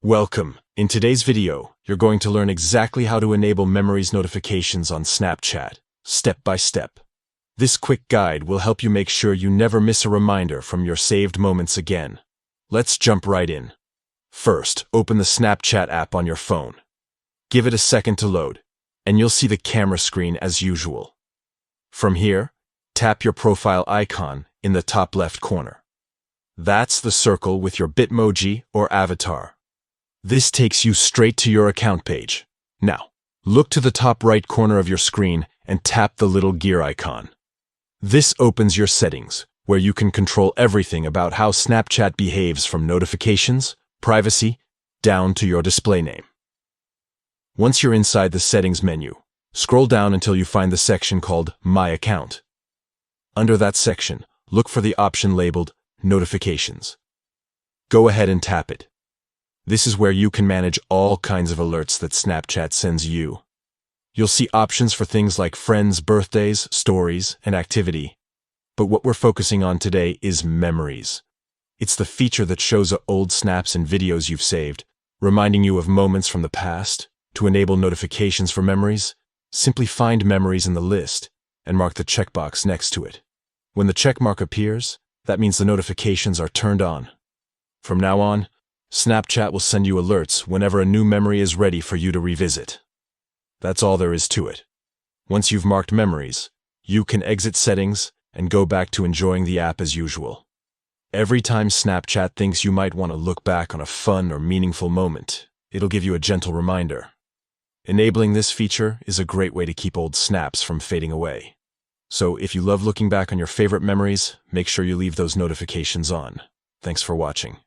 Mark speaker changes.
Speaker 1: Welcome. In today's video, you're going to learn exactly how to enable memories notifications on Snapchat, step by step. This quick guide will help you make sure you never miss a reminder from your saved moments again. Let's jump right in. First, open the Snapchat app on your phone. Give it a second to load, and you'll see the camera screen as usual. From here, tap your profile icon in the top left corner. That's the circle with your Bitmoji or avatar. This takes you straight to your account page. Now, look to the top right corner of your screen and tap the little gear icon. This opens your settings, where you can control everything about how Snapchat behaves from notifications, privacy, down to your display name. Once you're inside the settings menu, scroll down until you find the section called My Account. Under that section, look for the option labeled Notifications. Go ahead and tap it. This is where you can manage all kinds of alerts that Snapchat sends you. You'll see options for things like friends' birthdays, stories, and activity. But what we're focusing on today is memories. It's the feature that shows old snaps and videos you've saved, reminding you of moments from the past. To enable notifications for memories, simply find memories in the list and mark the checkbox next to it. When the checkmark appears, that means the notifications are turned on. From now on, Snapchat will send you alerts whenever a new memory is ready for you to revisit. That's all there is to it. Once you've marked memories, you can exit settings and go back to enjoying the app as usual. Every time Snapchat thinks you might want to look back on a fun or meaningful moment, it'll give you a gentle reminder. Enabling this feature is a great way to keep old snaps from fading away. So if you love looking back on your favorite memories, make sure you leave those notifications on. Thanks for watching.